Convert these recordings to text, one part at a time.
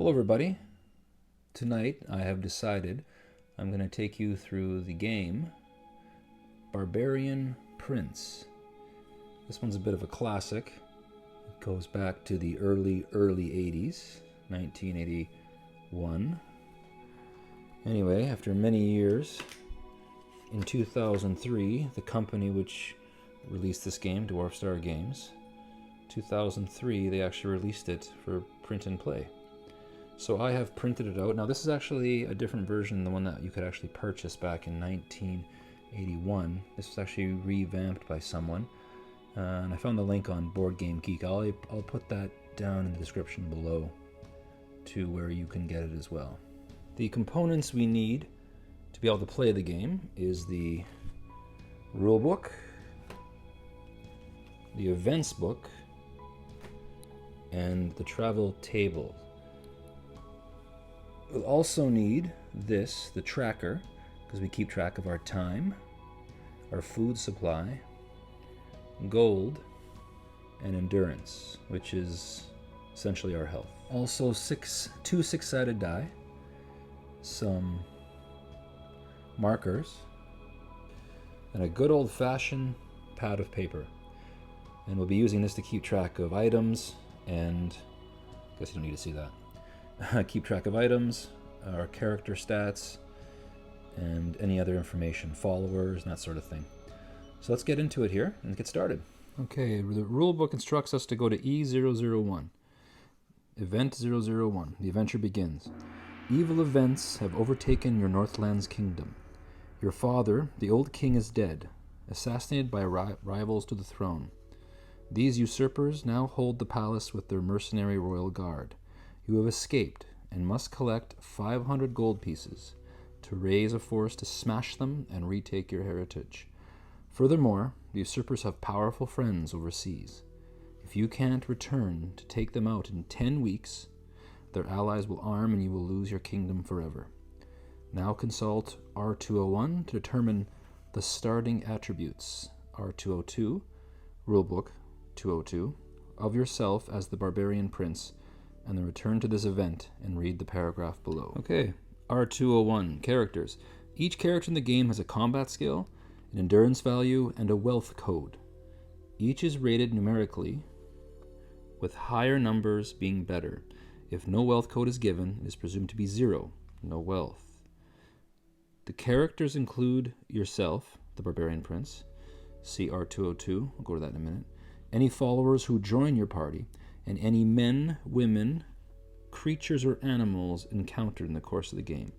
Hello everybody. Tonight I have decided I'm going to take you through the game Barbarian Prince. This one's a bit of a classic. It goes back to the early 80s, 1981. Anyway, after many years, in 2003, the company which released this game, Dwarf Star Games, 2003, they actually released it for print and play. So I have printed it out. Now this is actually a different version than the one that you could actually purchase back in 1981. This was actually revamped by someone. And I found the link on Board Game Geek. I'll put that down in the description below to where you can get it as well. The components we need to be able to play the game is the rulebook, the events book, and the travel table. We'll also need this, the tracker, because we keep track of our time, our food supply, gold, and endurance, which is essentially our health. Also two six-sided die, some markers, and a good old-fashioned pad of paper. And we'll be using this to keep track of items and, I guess you don't need to see that. Keep track of items, our character stats, and any other information, followers, and that sort of thing. So let's get into it here and get started. Okay, the rulebook instructs us to go to E001. Event 001. The adventure begins. Evil events have overtaken your Northland's kingdom. Your father, the old king, is dead, assassinated by rivals to the throne. These usurpers now hold the palace with their mercenary royal guard. You have escaped and must collect 500 gold pieces to raise a force to smash them and retake your heritage. Furthermore, the usurpers have powerful friends overseas. If you can't return to take them out in 10 weeks, their allies will arm and you will lose your kingdom forever. Now consult R201 to determine the starting attributes, R202, Rulebook 202, of yourself as the Barbarian Prince, and then return to this event and read the paragraph below. Okay, R201, characters. Each character in the game has a combat skill, an endurance value, and a wealth code. Each is rated numerically, with higher numbers being better. If no wealth code is given, it is presumed to be 0, no wealth. The characters include yourself, the Barbarian Prince, see R202, we'll go to that in a minute, any followers who join your party, and any men, women, creatures, or animals encountered in the course of the game.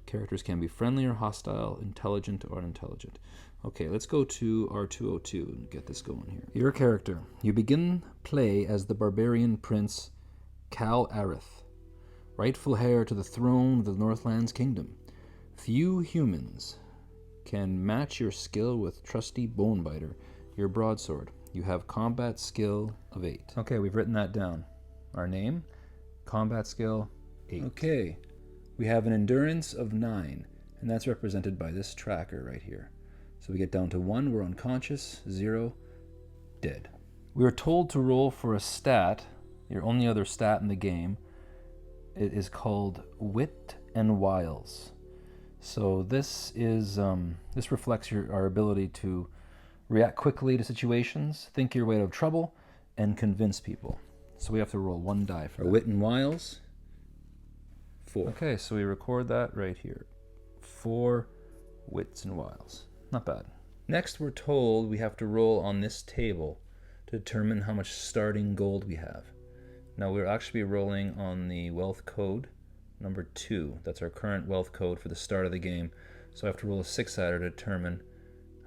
Characters can be friendly or hostile, intelligent or unintelligent. Okay, let's go to R202 and get this going here. Your character. You begin play as the Barbarian Prince Cal Arith, rightful heir to the throne of the Northland's kingdom. Few humans can match your skill with trusty Bonebiter, your broadsword. You have combat skill of 8. Okay, we've written that down. Our name, combat skill 8. Okay, we have an endurance of 9, and that's represented by this tracker right here. So we get down to 1, we're unconscious, 0, dead. We are told to roll for a stat, your only other stat in the game. It is called Wit and Wiles. So this is this reflects our ability to react quickly to situations, think your way out of trouble, and convince people. So we have to roll 1 die for that. Wit and Wiles, 4. Okay, so we record that right here. 4 Wits and Wiles. Not bad. Next, we're told we have to roll on this table to determine how much starting gold we have. Now we're actually rolling on the wealth code number 2. That's our current wealth code for the start of the game. So I have to roll a 6-sider to determine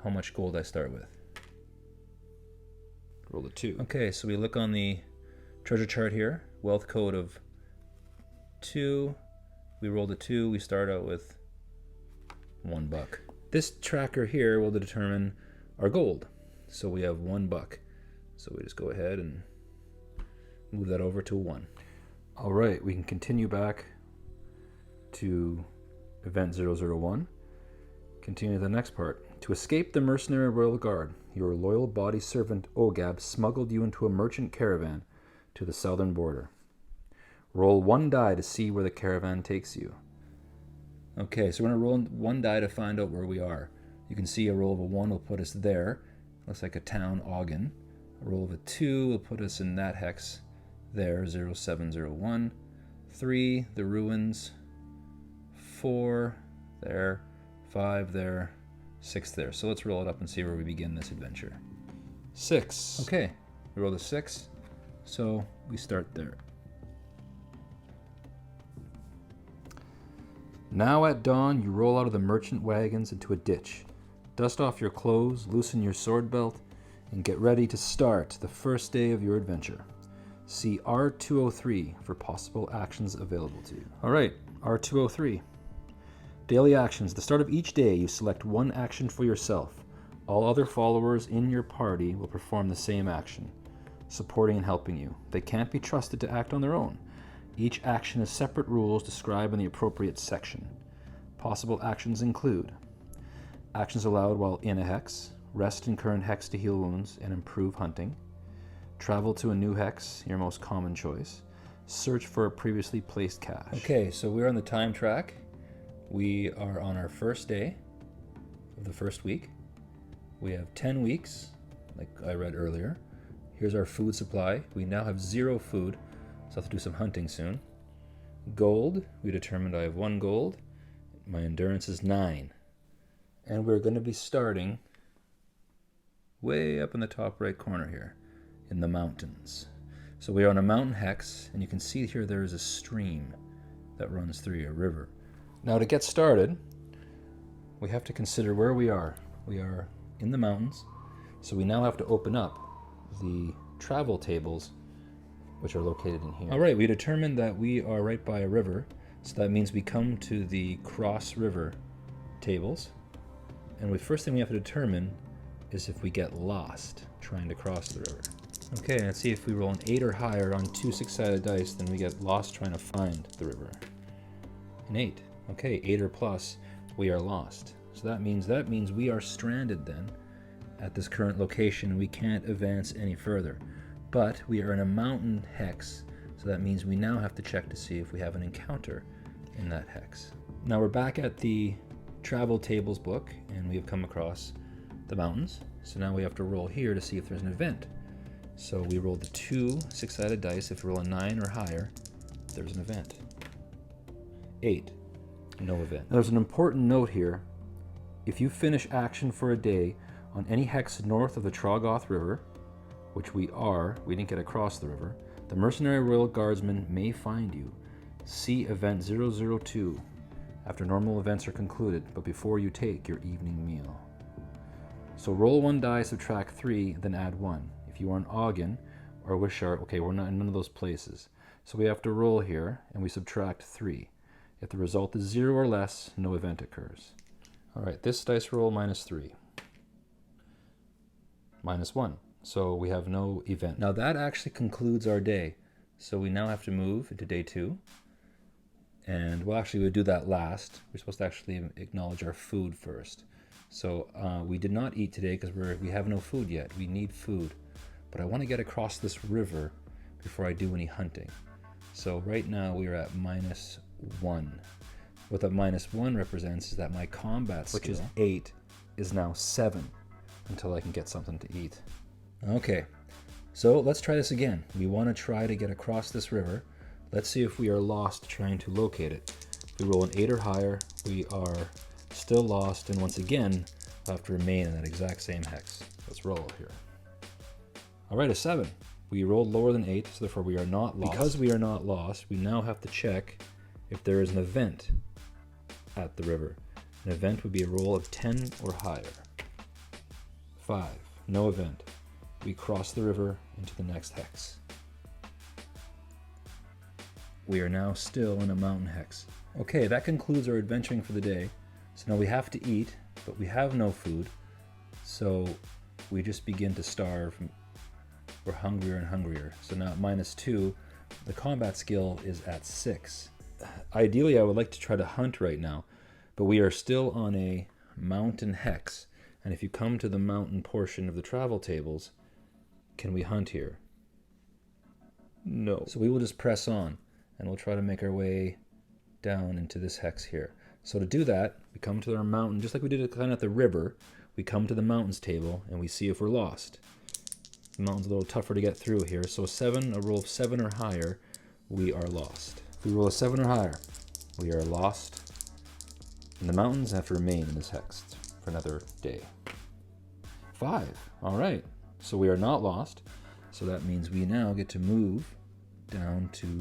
how much gold I start with. Roll a 2. Okay, so we look on the treasure chart here. Wealth code of 2. We rolled a 2. We start out with $1. This tracker here will determine our gold. So we have $1. So we just go ahead and move that over to 1. All right, we can continue back to event 001. Continue to the next part. To escape the mercenary royal guard, your loyal body servant Ogab smuggled you into a merchant caravan to the southern border. Roll 1 die to see where the caravan takes you. Okay, so we're going to roll 1 die to find out where we are. You can see a roll of a 1 will put us there. Looks like a town, Ogden. A roll of a 2 will put us in that hex there, 0701. 3, the ruins. 4, there. 5, there. 6 there. So let's roll it up and see where we begin this adventure. 6. Okay, we rolled a 6, so we start there. Now at dawn, you roll out of the merchant wagons into a ditch. Dust off your clothes, loosen your sword belt, and get ready to start the first day of your adventure. See R203 for possible actions available to you. All right, R203. Daily actions. At the start of each day, you select 1 action for yourself. All other followers in your party will perform the same action, supporting and helping you. They can't be trusted to act on their own. Each action has separate rules described in the appropriate section. Possible actions include actions allowed while in a hex, rest in current hex to heal wounds and improve hunting, travel to a new hex, your most common choice, search for a previously placed cache. Okay, so we're on the time track. We are on our first day of the first week. We have 10 weeks, like I read earlier. Here's our food supply. We now have 0 food, so I'll have to do some hunting soon. Gold, we determined I have 1 gold. My endurance is 9. And we're going to be starting way up in the top right corner here, in the mountains. So we are on a mountain hex, and you can see here there is a stream that runs through a river. Now to get started, we have to consider where we are. We are in the mountains, so we now have to open up the travel tables, which are located in here. All right, we determined that we are right by a river, so that means we come to the cross river tables, and the first thing we have to determine is if we get lost trying to cross the river. Okay, let's see if we roll an 8 or higher on 2 6-sided dice, then we get lost trying to find the river. An 8. Okay, 8 or plus, we are lost. So that means we are stranded then at this current location. We can't advance any further. But we are in a mountain hex, so that means we now have to check to see if we have an encounter in that hex. Now we're back at the travel tables book, and we have come across the mountains. So now we have to roll here to see if there's an event. So we rolled the 2 6-sided dice. If we roll a 9 or higher, there's an event. 8, no event. Now there's an important note here. If you finish action for a day on any hex north of the Troggoth River, which we didn't get across the river, the Mercenary Royal Guardsmen may find you. See event 002 after normal events are concluded, but before you take your evening meal. So roll 1 die, subtract 3, then add 1. If you are in Ogden or Wishart, okay, we're not in none of those places. So we have to roll here, and we subtract 3. If the result is 0 or less, no event occurs. All right, this dice roll -3. -1. So we have no event. Now that actually concludes our day. So we now have to move into day 2. And well, actually we'll do that last. We're supposed to actually acknowledge our food first. So we did not eat today because we have no food yet. We need food. But I want to get across this river before I do any hunting. So right now we are at -1. What that -1 represents is that my combat skill, which is 8, is now 7 until I can get something to eat. Okay, so let's try this again. We want to try to get across this river. Let's see if we are lost trying to locate it. If we roll an 8 or higher, we are still lost, and once again, we'll have to remain in that exact same hex. Let's roll here. All right, a 7. We rolled lower than 8, so therefore we are not lost. Because we are not lost, we now have to check if there is an event at the river. An event would be a roll of 10 or higher. 5. No event. We cross the river into the next hex. We are now still in a mountain hex. Okay, that concludes our adventuring for the day. So now we have to eat, but we have no food. So we just begin to starve. We're hungrier and hungrier. So now at -2, the combat skill is at 6. Ideally, I would like to try to hunt right now, but we are still on a mountain hex. And if you come to the mountain portion of the travel tables, can we hunt here? No. So we will just press on. and we'll try to make our way down into this hex here. So to do that, we come to our mountain, just like we did kind of at the river. We come to the mountains table and we see if we're lost. The mountain's a little tougher to get through here. So a roll of 7 or higher, we are lost. If we roll a 7 or higher, we are lost in the mountains and have to remain in this hex for another day. 5. All right. So we are not lost. So that means we now get to move down to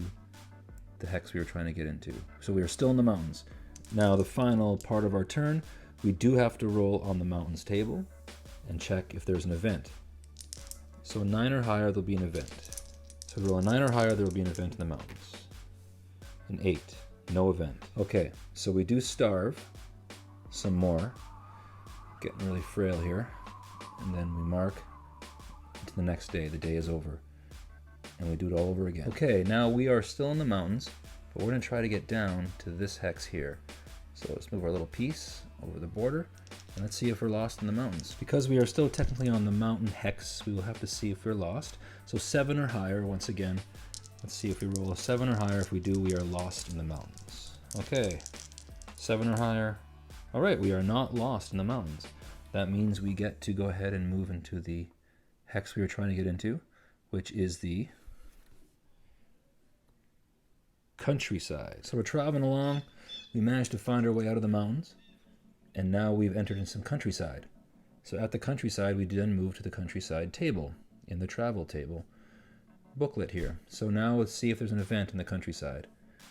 the hex we were trying to get into. So we are still in the mountains. Now the final part of our turn, we do have to roll on the mountains table and check if there's an event. So a 9 or higher, there'll be an event. So if we roll a 9 or higher, there will be an event in the mountains. An 8, no event. Okay, so we do starve some more. Getting really frail here. And then we mark to the next day. The day is over. And we do it all over again. Okay, now we are still in the mountains, but we're going to try to get down to this hex here. So let's move our little piece over the border, and let's see if we're lost in the mountains. Because we are still technically on the mountain hex, we will have to see if we're lost. So 7 or higher, once again. Let's see if we roll a 7 or higher. If we do, we are lost in the mountains. Okay, 7 or higher. All right, we are not lost in the mountains. That means we get to go ahead and move into the hex we were trying to get into, which is the countryside. So we're traveling along. We managed to find our way out of the mountains, and now we've entered in some countryside. So at the countryside, we then move to the countryside table in the travel table booklet here. So now let's see if there's an event in the countryside.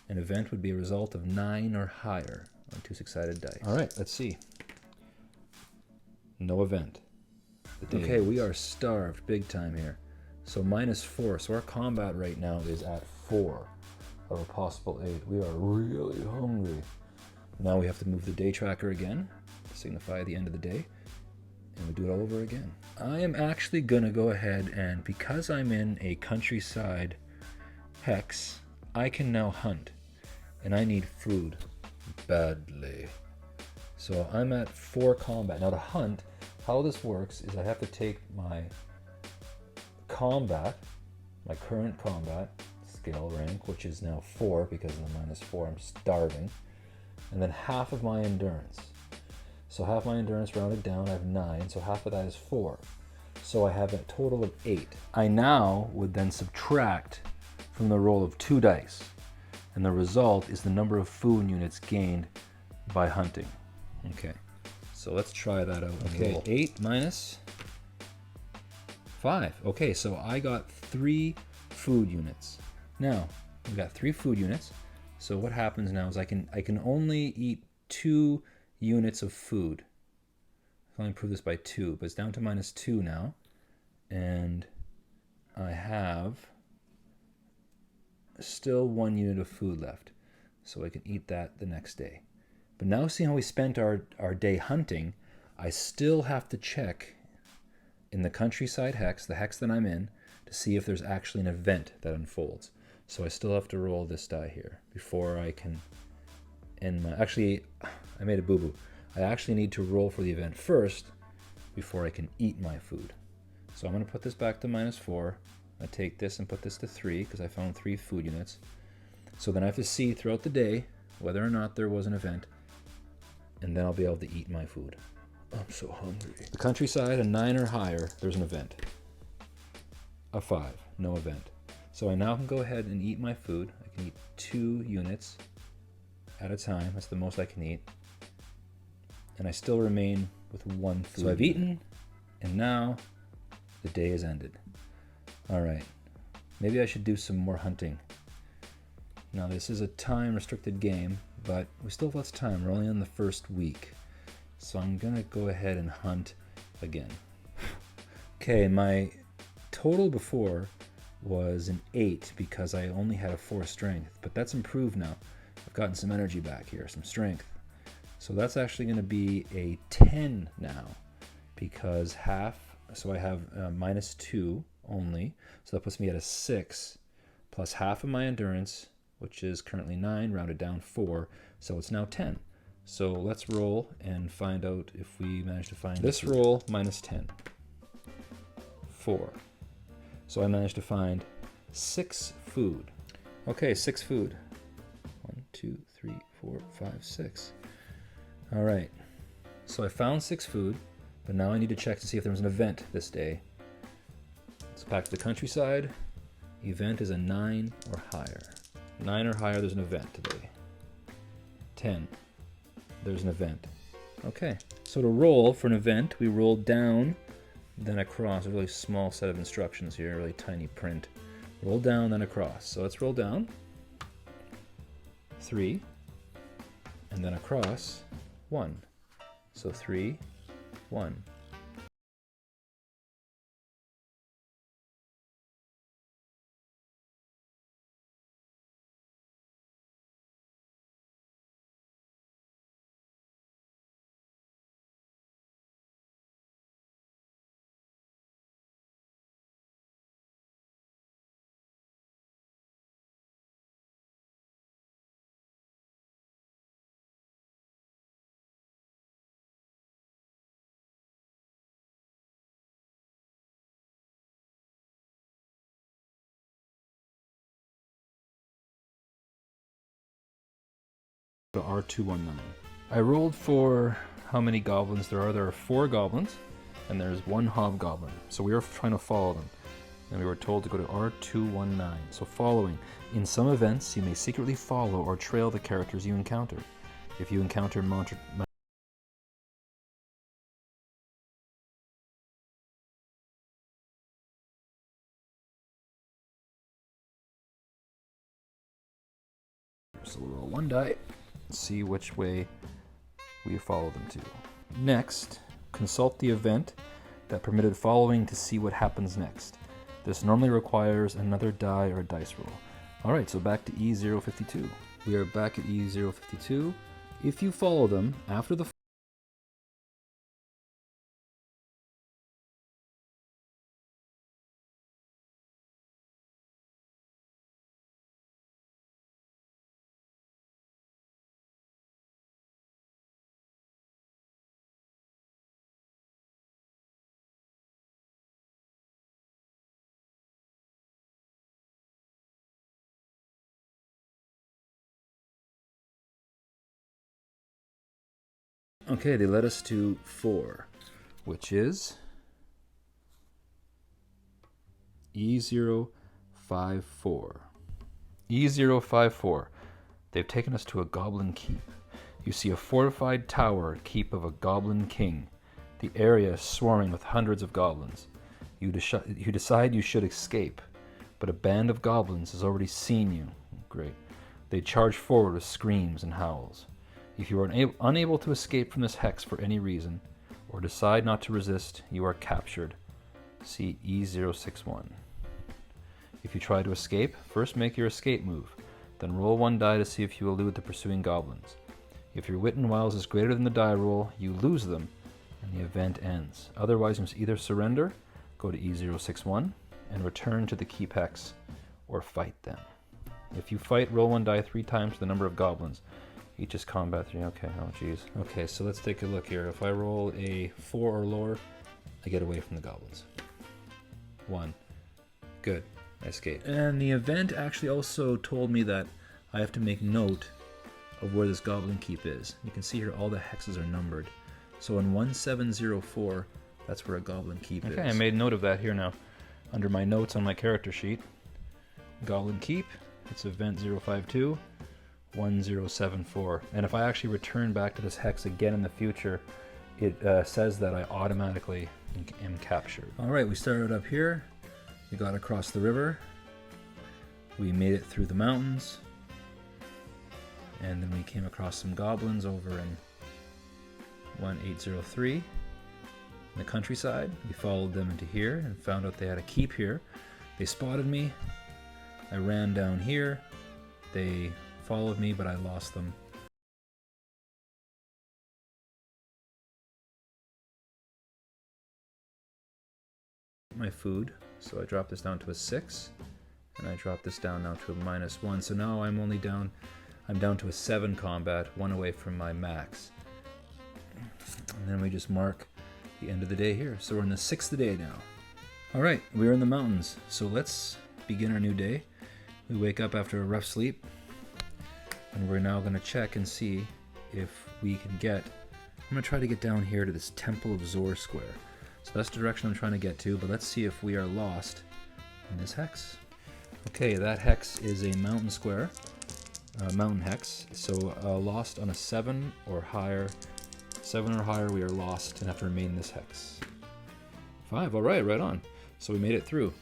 An event would be a result of 9 or higher on 2 6-sided dice. All right, let's see. No event. Okay, we are starved big time here. So -4. So our combat right now is at 4 of a possible 8. We are really hungry. Now we have to move the day tracker again to signify the end of the day. And we do it all over again. I am actually going to go ahead and, because I'm in a countryside hex, I can now hunt. And I need food badly. So I'm at 4 combat. Now to hunt, how this works is I have to take my combat, my current combat skill rank, which is now 4 because of the -4, I'm starving, and then half of my endurance. So half my endurance rounded down, I have 9, so half of that is 4. So I have a total of 8. I now would then subtract from the roll of 2 dice, and the result is the number of food units gained by hunting. Okay, so let's try that out. Okay, 8 minus 5. Okay, so I got 3 food units. Now, we got 3 food units. So what happens now is I can only eat 2 units of food. I can only improve this by 2, but it's down to -2 now. And I have still 1 unit of food left. So I can eat that the next day. But now seeing how we spent our day hunting, I still have to check in the countryside hex, the hex that I'm in, to see if there's actually an event that unfolds. So I still have to roll this die here before I can end my... Actually, I made a boo-boo. I actually need to roll for the event first before I can eat my food. So I'm going to put this back to -4. I take this and put this to 3 because I found 3 food units. So then I have to see throughout the day whether or not there was an event, and then I'll be able to eat my food. I'm so hungry. The countryside, a 9 or higher, there's an event. A 5, no event. So I now can go ahead and eat my food. I can eat 2 units at a time. That's the most I can eat. And I still remain with 1 food. So I've eaten, and now the day is ended. All right, maybe I should do some more hunting. Now this is a time-restricted game, but we still have lots of time. We're only on the first week. So I'm gonna go ahead and hunt again. Okay, my total before was an 8 because I only had a 4 strength, but that's improved now. I've gotten some energy back here, some strength. So that's actually gonna be a 10 now because so I have -2 only. So that puts me at a 6 plus half of my endurance, which is currently 9, rounded down 4. So it's now 10. So let's roll and find out if we manage to find this roll. -10. 4. So I managed to find 6 food. Okay, 6 food. 1, 2, 3, 4, 5, 6. All right. So I found 6 food, but now I need to check to see if there was an event this day. Let's back to the countryside. Event is a 9 or higher. 9 or higher, there's an event today. 10, there's an event. Okay, so to roll for an event, we roll down, then across. A really small set of instructions here, really tiny print. Roll down, then across. So let's roll down. 3, and then across 1. So 3, 1. To R219. I rolled for how many goblins there are. There are 4 goblins, and there's 1 hobgoblin. So we were trying to follow them, and we were told to go to R219. So following. In some events, you may secretly follow or trail the characters you encounter. If you encounter so we'll roll 1 die, see which way we follow them to. Next, consult the event that permitted following to see what happens next. This normally requires another die or a dice roll. Alright, so back to E052. We are back at E052. If you follow them, after the Okay, they led us to 4, which is E054. E054. They've taken us to a goblin keep. You see a fortified tower keep of a goblin king. The area is swarming with hundreds of goblins. You decide you should escape, but a band of goblins has already seen you. Great. They charge forward with screams and howls. If you are unable to escape from this hex for any reason, or decide not to resist, you are captured. See E061. If you try to escape, first make your escape move, then roll 1 die to see if you elude the pursuing goblins. If your wit and wiles is greater than the die roll, you lose them, and the event ends. Otherwise, you must either surrender, go to E061, and return to the keep hex, or fight them. If you fight, roll 1 die 3 times for the number of goblins. Each is combat 3. Okay, oh geez. Okay, so let's take a look here. If I roll a 4 or lower, I get away from the goblins. 1. Good. I escaped. And the event actually also told me that I have to make note of where this goblin keep is. You can see here all the hexes are numbered. So in 1704, that's where a goblin keep is. Okay, I made note of that here now. Under my notes on my character sheet. Goblin keep, it's event 052. 1074, and if I actually return back to this hex again in the future, it says that I automatically am captured. Alright, we started up here, we got across the river, we made it through the mountains, and then we came across some goblins over in 1803 in the countryside. We followed them into here and found out they had a keep here. They spotted me, I ran down here, they followed me, but I lost them. My food, so I dropped this down to a 6, and I dropped this down now to a -1. So now I'm down to a 7 combat, 1 away from my max. And then we just mark the end of the day here. So we're in the 6th day now. All right, we're in the mountains, so let's begin our new day. We wake up after a rough sleep, and we're now going to check and see if we can get... I'm going to try to get down here to this Temple of Zor Square. So that's the direction I'm trying to get to, but let's see if we are lost in this hex. Okay, that hex is a mountain square, mountain hex. So lost on a 7 or higher. 7 or higher, we are lost and have to remain in this hex. 5, all right, right on. So we made it through.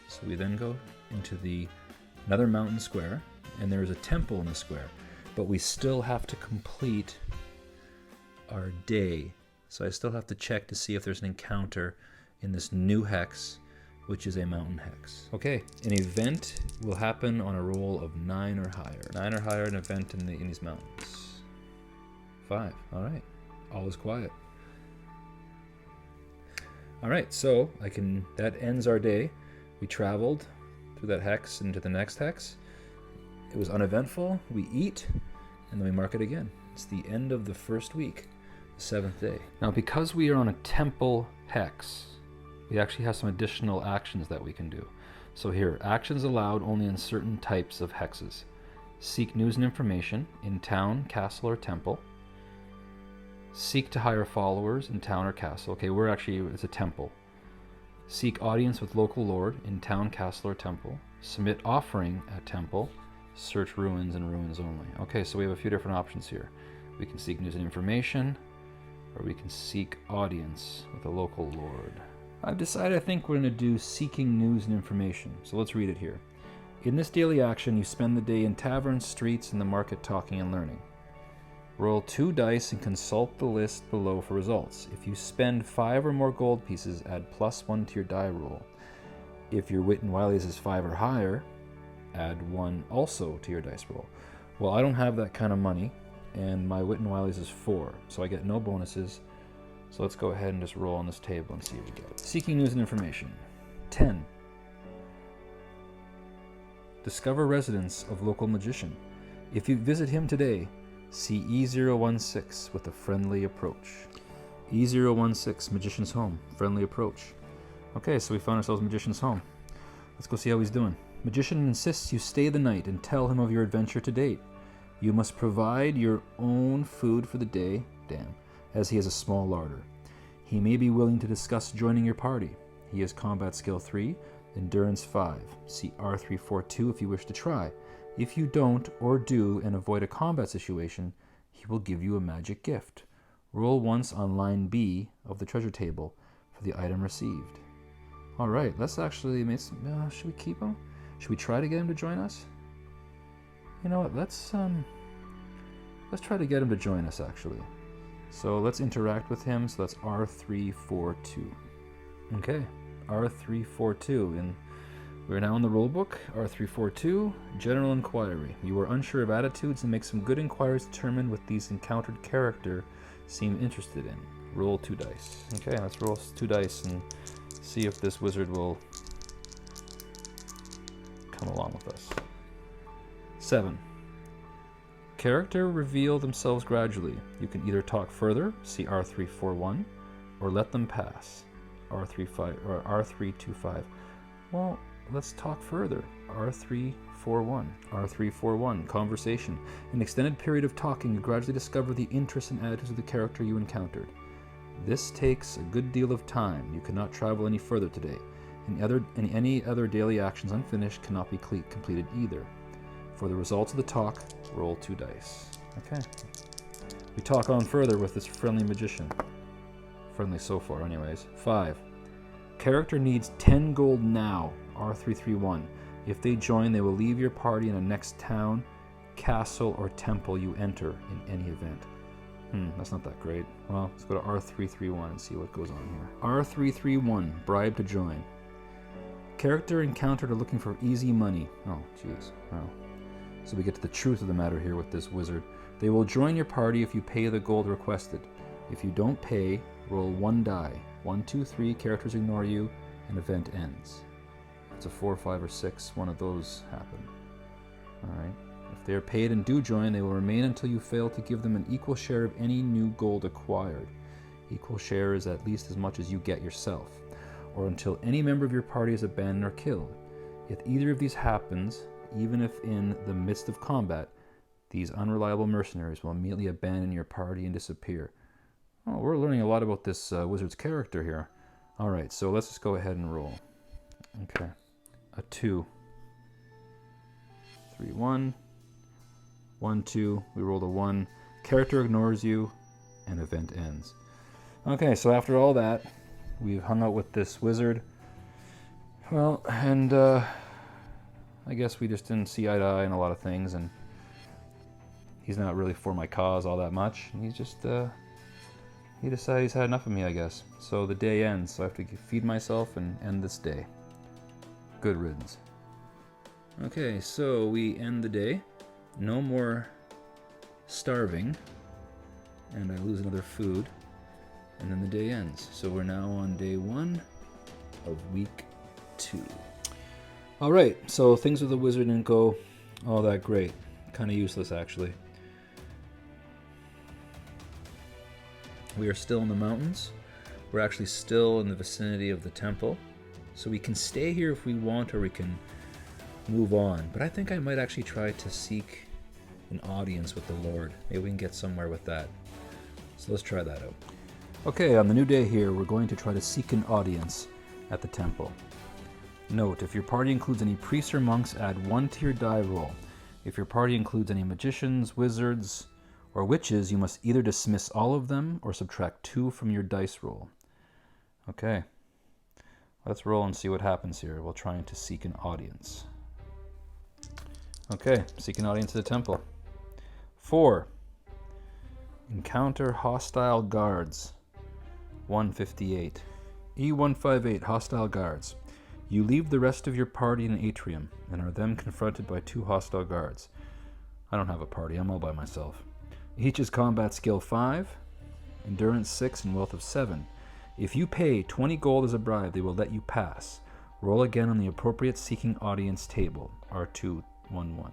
So we then go into another mountain square, and there is a temple in the square, but we still have to complete our day. So I still have to check to see if there's an encounter in this new hex, which is a mountain hex. Okay, an event will happen on a roll of 9 or higher. 9 or higher, an event in these mountains. 5, all right. All is quiet. All right, so that ends our day. We traveled through that hex into the next hex. It was uneventful. We eat, and then we mark it again. It's the end of the first week, the 7th day. Now, because we are on a temple hex, we actually have some additional actions that we can do. So here, actions allowed only in certain types of hexes. Seek news and information in town, castle, or temple. Seek to hire followers in town or castle. Okay, it's a temple. Seek audience with local lord in town, castle, or temple. Submit offering at temple. Search ruins and ruins only. Okay, so we have a few different options here. We can seek news and information, or we can seek audience with a local lord. I've decided I think we're going to do seeking news and information. So let's read it here. In this daily action, you spend the day in taverns, streets, and the market talking and learning. Roll 2 dice and consult the list below for results. If you spend 5 or more gold pieces, add +1 to your die roll. If your wit and wiles is 5 or higher, add 1 also to your dice roll. Well, I don't have that kind of money, and my wit and wiles is 4, so I get no bonuses. So let's go ahead and just roll on this table and see what we get. Seeking news and information. 10. Discover residence of local magician. If you visit him today, see E016 with a friendly approach. E016, Magician's Home, friendly approach. Okay, so we found ourselves Magician's Home. Let's go see how he's doing. Magician insists you stay the night and tell him of your adventure to date. You must provide your own food for the day, as he has a small larder. He may be willing to discuss joining your party. He has combat skill 3, endurance 5. See R342 if you wish to try. If you don't or do and avoid a combat situation, he will give you a magic gift. Roll once on line B of the treasure table for the item received. All right, let's actually should we keep him? Should we try to get him to join us? You know what? Let's try to get him to join us actually. So let's interact with him. So that's R342. Okay, R342 and we're now in the rulebook, R342, General Inquiry. You are unsure of attitudes and make some good inquiries to determine what these encountered character seem interested in. Roll 2 dice. Okay, let's roll 2 dice and see if this wizard will come along with us. 7. Character reveal themselves gradually. You can either talk further, see R341, or let them pass, R35 or R325. Well, let's talk further. R341, conversation. An extended period of talking, you gradually discover the interests and attitudes of the character you encountered. This takes a good deal of time. You cannot travel any further today. Any other daily actions unfinished cannot be completed either. For the results of the talk, roll 2 dice. Okay. We talk on further with this friendly magician. Friendly so far, anyways. 5. Character needs 10 gold now, R331. If they join, they will leave your party in the next town, castle, or temple you enter in any event. That's not that great. Well, let's go to R331 and see what goes on here. R331, bribe to join. Character encountered are looking for easy money. Oh, jeez. Oh. So we get to the truth of the matter here with this wizard. They will join your party if you pay the gold requested. If you don't pay, roll 1 die. 1, 2, 3, characters ignore you, and event ends. If it's a 4, 5, or 6, one of those happen. Alright. If they are paid and do join, they will remain until you fail to give them an equal share of any new gold acquired. Equal share is at least as much as you get yourself. Or until any member of your party is abandoned or killed. If either of these happens, Even if in the midst of combat, these unreliable mercenaries will immediately abandon your party and disappear. Oh, we're learning a lot about this wizard's character here. All right, so let's just go ahead and roll. Okay, a 2. 3, 1. 1, 2. We rolled a 1. Character ignores you, and event ends. Okay, so after all that, we've hung out with this wizard. Well, and I guess we just didn't see eye to eye on a lot of things, and he's not really for my cause all that much. And he's just, he decided he's had enough of me, I guess. So the day ends, so I have to feed myself and end this day. Good riddance. Okay, so we end the day. No more starving, and I lose another food, and then the day ends. So we're now on day 1 of week 2. All right, so things with the wizard didn't go all that great. Kind of useless, actually. We are still in the mountains. We're actually still in the vicinity of the temple. So we can stay here if we want, or we can move on. But I think I might actually try to seek an audience with the Lord. Maybe we can get somewhere with that. So let's try that out. Okay, on the new day here, we're going to try to seek an audience at the temple. Note, if your party includes any priests or monks, add 1 to your die roll. If your party includes any magicians, wizards, or witches, you must either dismiss all of them or subtract 2 from your dice roll. Okay, let's roll and see what happens here while trying to seek an audience. Okay, seek an audience at the temple. 4. Encounter hostile guards. 158. E158, hostile guards. You leave the rest of your party in an atrium and are then confronted by 2 hostile guards. I don't have a party, I'm all by myself. Each is combat skill 5, endurance 6, and wealth of 7. If you pay 20 gold as a bribe, they will let you pass. Roll again on the appropriate seeking audience table, R211.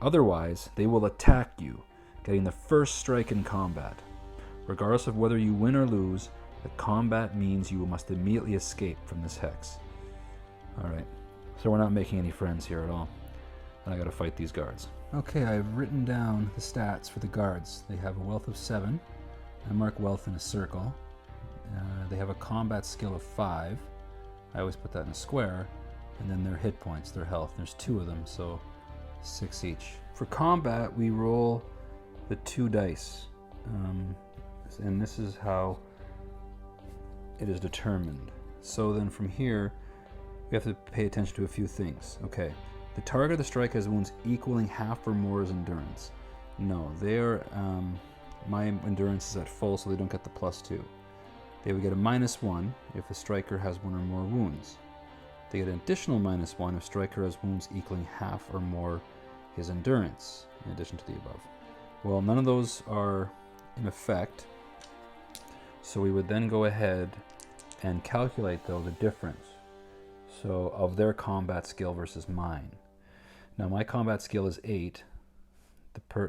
Otherwise, they will attack you, getting the first strike in combat. Regardless of whether you win or lose, the combat means you must immediately escape from this hex. Alright, so we're not making any friends here at all. And I gotta fight these guards. Okay, I've written down the stats for the guards. They have a wealth of 7. I mark wealth in a circle. They have a combat skill of 5. I always put that in a square. And then their hit points, their health. There's 2 of them, so 6 each. For combat, we roll the 2 dice. And this is how it is determined. So then from here, we have to pay attention to a few things. Okay, the target of the strike has wounds equaling half or more as endurance. No, they are, my endurance is at full, so they don't get the +2. They would get a -1 if the striker has 1 or more wounds. They get an additional -1 if striker has wounds equaling half or more his endurance, in addition to the above. Well, none of those are in effect, so we would then go ahead and calculate, though, the difference. So, of their combat skill versus mine. Now, my combat skill is 8.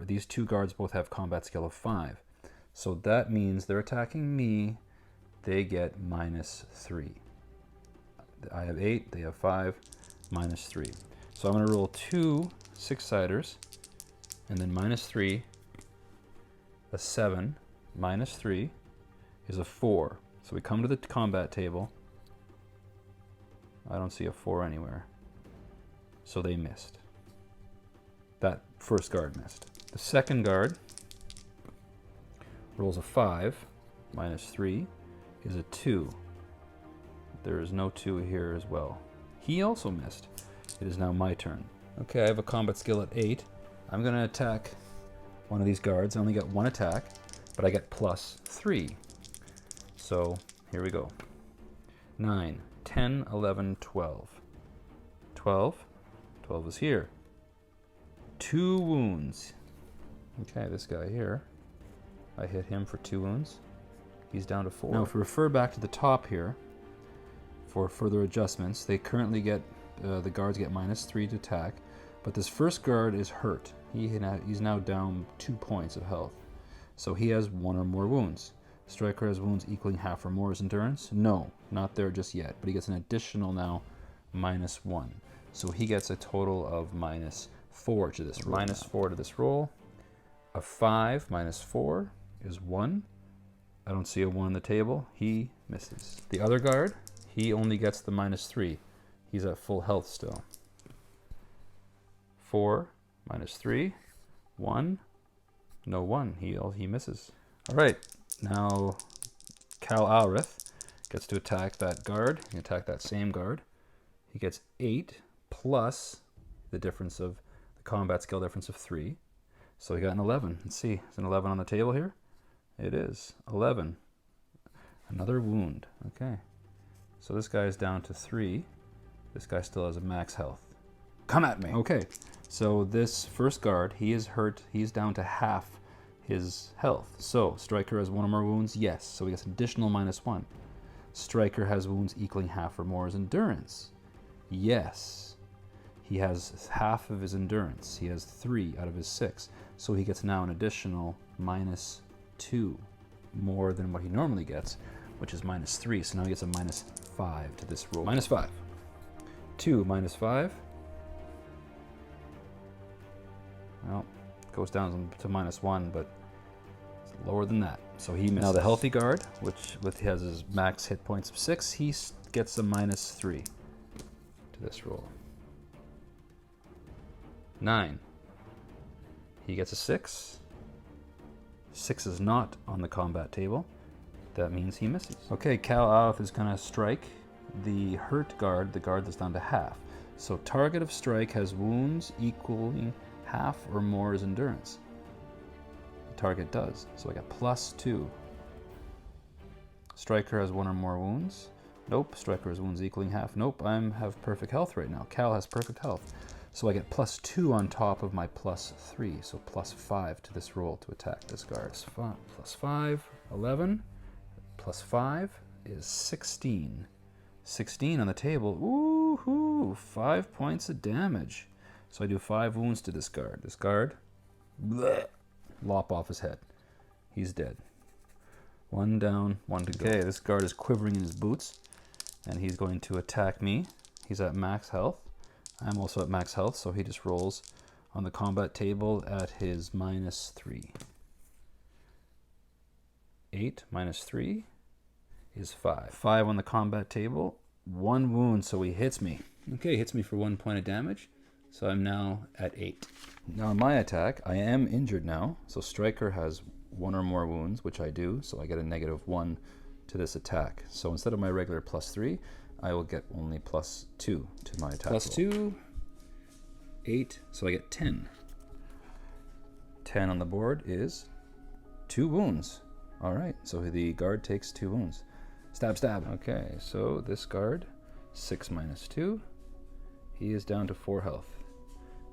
These 2 guards both have combat skill of 5. So that means they're attacking me, they get -3. I have 8, they have 5, -3. So I'm going to roll 2 6-siders, and then -3, a 7, -3 is a 4. So we come to the combat table. I don't see a 4 anywhere. So they missed. That first guard missed. The second guard rolls a 5, -3 is a 2. There is no 2 here as well. He also missed. It is now my turn. Okay, I have a combat skill at 8. I'm going to attack one of these guards. I only get 1 attack, but I get +3. So here we go. 9, 10, 11, 12. 12. 12 is here. 2 wounds. Okay, this guy here. I hit him for 2 wounds. He's down to 4. Now, if we refer back to the top here, for further adjustments, they currently get, the guards get -3 to attack, but this first guard is hurt. He's now down 2 points of health. So he has 1 or more wounds. Striker has wounds equaling half or more his endurance. No, not there just yet, but he gets an additional now -1. So he gets a total of -4 to this roll. -4 to this roll. A 5 minus 4 is 1. I don't see a 1 on the table. He misses. The other guard, he only gets the -3. He's at full health still. 4 minus 3, 1. No 1. He misses. All right. Now Cal Alrith gets to attack that guard. He can attack that same guard. He gets 8 plus the difference of the combat skill difference of 3. So he got an 11. Let's see. Is an 11 on the table here? It is. 11. Another wound. Okay. So this guy is down to 3. This guy still has a max health. Come at me. Okay. So this first guard, he is hurt. He's down to half his health. So Striker has 1 or more wounds. Yes. So he gets an additional -1. Striker has wounds equaling half or more his endurance. Yes. He has half of his endurance. He has 3 out of his 6. So he gets now an additional -2, more than what he normally gets, which is -3. So now he gets a -5 to this roll. -5. 2 minus 5. Well, goes down to -1, but it's lower than that. So he misses. Now the healthy guard, which has his max hit points of 6, he gets a -3 to this roll. 9. He gets a 6. 6 is not on the combat table. That means he misses. Okay, Cal Alrith is going to strike the hurt guard, the guard that's down to half. So target of strike has wounds equaling half or more his endurance. The target does. So I got +2. Striker has 1 or more wounds. Nope. Striker has wounds equaling half. Nope. I have perfect health right now. Cal has perfect health. So I get +2 on top of my +3. So +5 to this roll to attack this guard. +5, 11. +5 is 16. 16 on the table. Woohoo! 5 points of damage. So I do 5 wounds to this guard. This guard, bleh, lop off his head. He's dead. 1 down, 1 to go. Okay, this guard is quivering in his boots, and he's going to attack me. He's at max health. I'm also at max health, so he just rolls on the combat table at his -3. 8 minus 3 is 5. 5 on the combat table. 1 wound, so he hits me. Okay, he hits me for 1 point of damage. So I'm now at 8. Now in my attack, I am injured now. So Striker has 1 or more wounds, which I do. So I get a -1 to this attack. So instead of my regular +3, I will get only +2 to my attack. +2, 8, so I get 10. 10 on the board is 2 wounds. All right, so the guard takes 2 wounds. Stab, stab. Okay, so this guard, 6 minus 2, he is down to 4 health.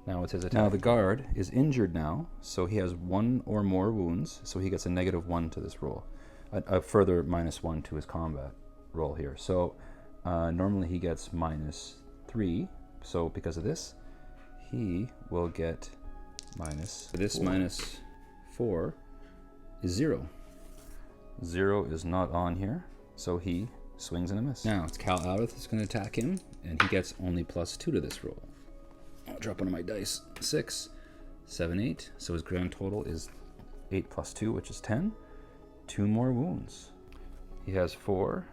Now it's his attack. Now the guard is injured now, so he has 1 or more wounds, so he gets a -1 to this roll. A further -1 to his combat roll here. So normally he gets -3, so because of this, he will get this -4 is 0. 0 is not on here, so he swings and a miss. Now it's Cal Alrith that's going to attack him, and he gets only +2 to this roll. I'll drop one of my dice. 6, 7, 8. So his grand total is 8 plus 2, which is 10. 2 more wounds. He has 4.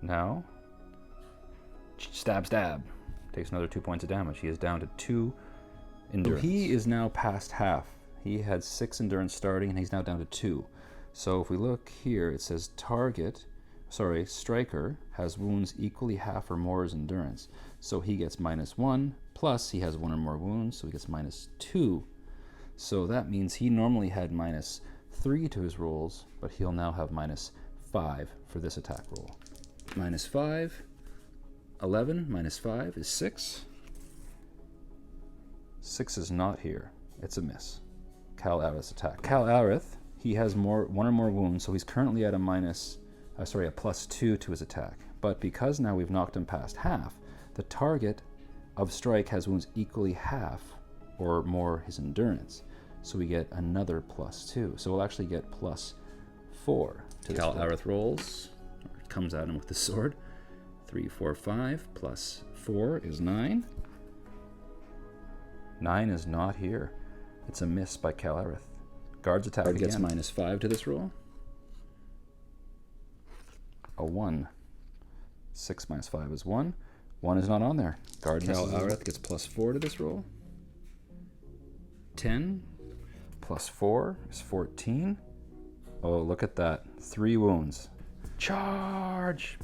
Now, stab, stab. Takes another 2 points of damage. He is down to 2 endurance. So he is now past half. He had 6 endurance starting, and he's now down to 2. So if we look here, it says Striker has wounds equally half or more his endurance. So he gets -1, plus he has 1 or more wounds, so he gets -2. So that means he normally had -3 to his rolls, but he'll now have -5 for this attack roll. -5, 11 minus 5 is 6. 6 is not here. It's a miss. Cal Alrith's attack. Cal Alrith, he has 1 or more wounds, so he's currently at a +2 to his attack. But because now we've knocked him past half, the target of strike has wounds equally half or more his endurance. So we get another +2. So we'll actually get +4 to Cal Alrith rolls. Comes at him with the sword. 3, 4, 5 plus 4 is 9. 9 is not here. It's a miss by Calarith. Guards attack again. Gets -5 to this roll. A 1. 6 minus 5 is 1. 1 is not on there. Guard Calarith gets +4 to this roll. 10 plus 4 is 14. Oh, look at that. 3 wounds. Charge!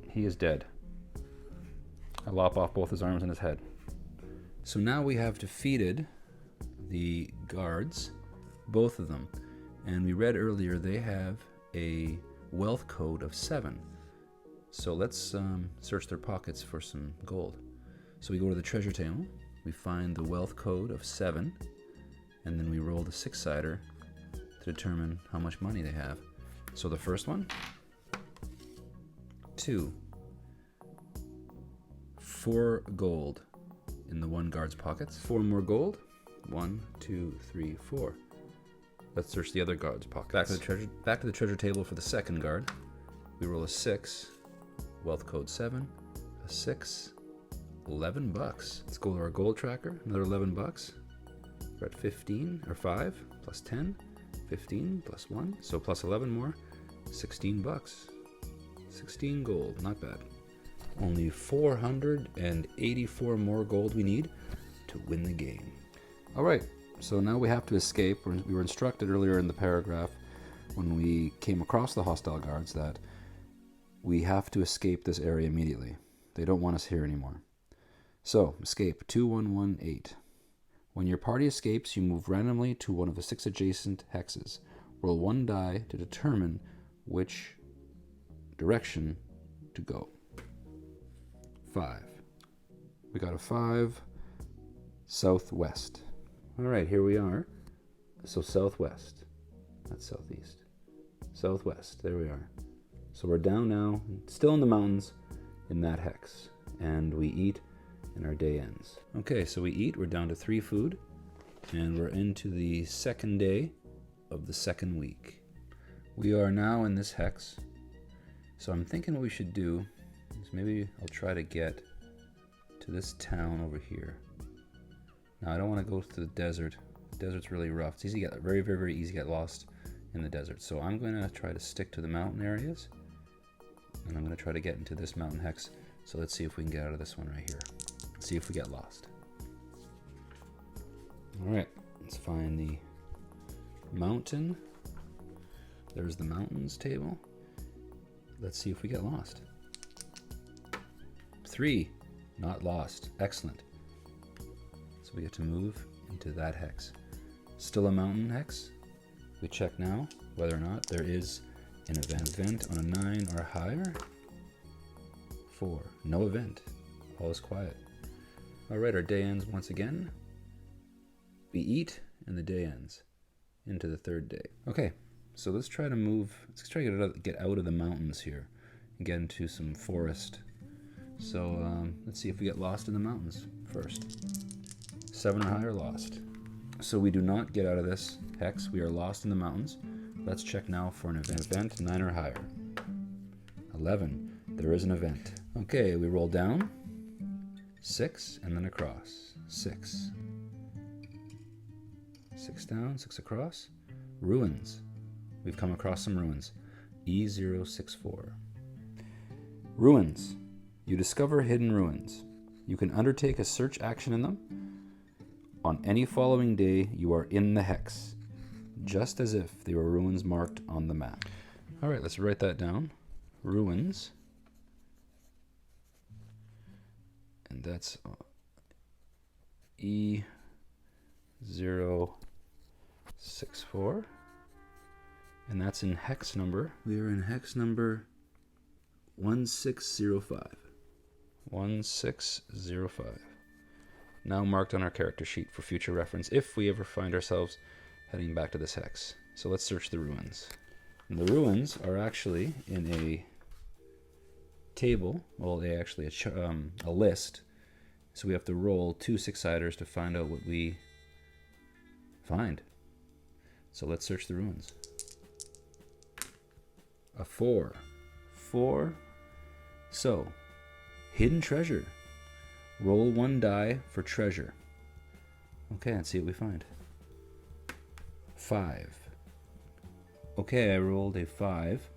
He is dead. I lop off both his arms and his head. So now we have defeated the guards, both of them. And we read earlier they have a wealth code of 7. So let's search their pockets for some gold. So we go to the treasure table, we find the wealth code of 7, and then we roll the 6-sider to determine how much money they have. So the first one, 2. 4 gold in the one guard's pockets. 4 more gold. 1, 2, 3, 4. Let's search the other guard's pockets. Back to the treasure table for the second guard. We roll a 6. Wealth code 7. A 6. 11 bucks. Let's go to our gold tracker. Another 11 bucks. We're at 15 or 5 plus 10. 15 plus 1. So plus 11 more. 16 bucks. 16 gold. Not bad. Only 484 more gold we need to win the game. All right. So now we have to escape. We were instructed earlier in the paragraph when we came across the hostile guards that we have to escape this area immediately. They don't want us here anymore. So, escape 2118. When your party escapes, you move randomly to one of the 6 adjacent hexes. Roll 1 die to determine which direction to go. 5. We got a 5. Southwest. All right, here we are. So southwest. That's southeast. Southwest. There we are. So we're down now, still in the mountains, in that hex. And we eat, and our day ends. Okay, so we eat. We're down to 3 food. And we're into the second day of the second week. We are now in this hex. So I'm thinking what we should do is maybe I'll try to get to this town over here. Now I don't want to go to the desert. The desert's really rough. It's easy to get, very, very, very easy to get lost in the desert. So I'm going to try to stick to the mountain areas. And I'm going to try to get into this mountain hex. So let's see if we can get out of this one right here. Let's see if we get lost. Alright, let's find the mountain. There's the mountains table. Let's see if we get lost. 3, not lost. Excellent. So we get to move into that hex. Still a mountain hex. We check now whether or not there is an event on a 9 or higher. 4, no event. All is quiet. Alright, our day ends once again. We eat and the day ends into the third day. Okay, so let's try to move. Let's try to get out of the mountains here and get into some forest. So let's see if we get lost in the mountains first. 7 or higher, lost. So we do not get out of this hex. We are lost in the mountains. Let's check now for an event 9 or higher. 11. There is an event. Okay, we roll down. 6 and then across. 6. 6 down, 6 across. Ruins. We've come across some ruins. E064. Ruins. You discover hidden ruins. You can undertake a search action in them. On any following day, you are in the hex, just as if they were ruins marked on the map. All right, let's write that down. Ruins. And that's E064. And that's in hex number. We are in hex number 1605. 1605. Now marked on our character sheet for future reference if we ever find ourselves heading back to this hex. So let's search the ruins. And the ruins are actually in a table. Well, they actually a list. So we have to roll 2 6-siders to find out what we find. So let's search the ruins. A 4. 4 So, hidden treasure. Roll 1 die for treasure. Okay, let's see what we find. 5. Okay, I rolled a 5.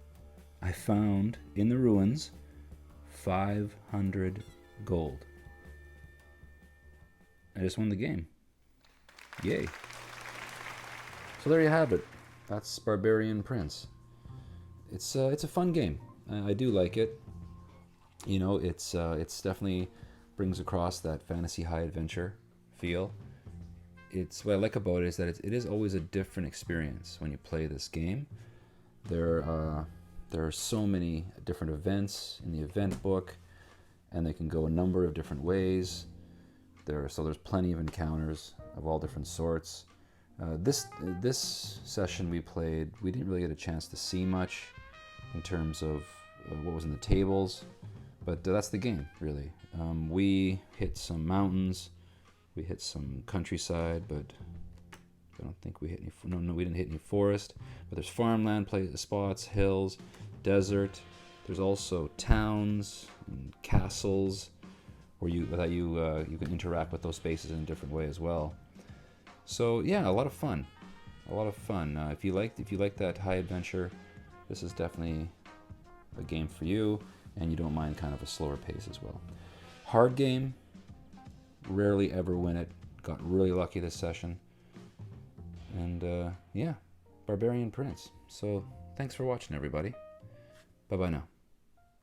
I found in the ruins 500 gold. I just won the game. Yay. So there you have it. That's Barbarian Prince. It's a fun game. I do like it. You know, it's definitely brings across that fantasy high adventure feel. It's what I like about it is that it is always a different experience when you play this game. There are so many different events in the event book, and they can go a number of different ways. There's plenty of encounters of all different sorts. This session we played, we didn't really get a chance to see much in terms of what was in the tables, but that's the game, really. We hit some mountains, we hit some countryside, but I don't think we hit any. No, we didn't hit any forest. But there's farmland spots, hills, desert. There's also towns and castles where you can interact with those spaces in a different way as well. So yeah, a lot of fun. If you like that high adventure, this is definitely a game for you, and you don't mind kind of a slower pace as well. Hard game, rarely ever win it. Got really lucky this session. And yeah, Barbarian Prince. So thanks for watching, everybody. Bye-bye now.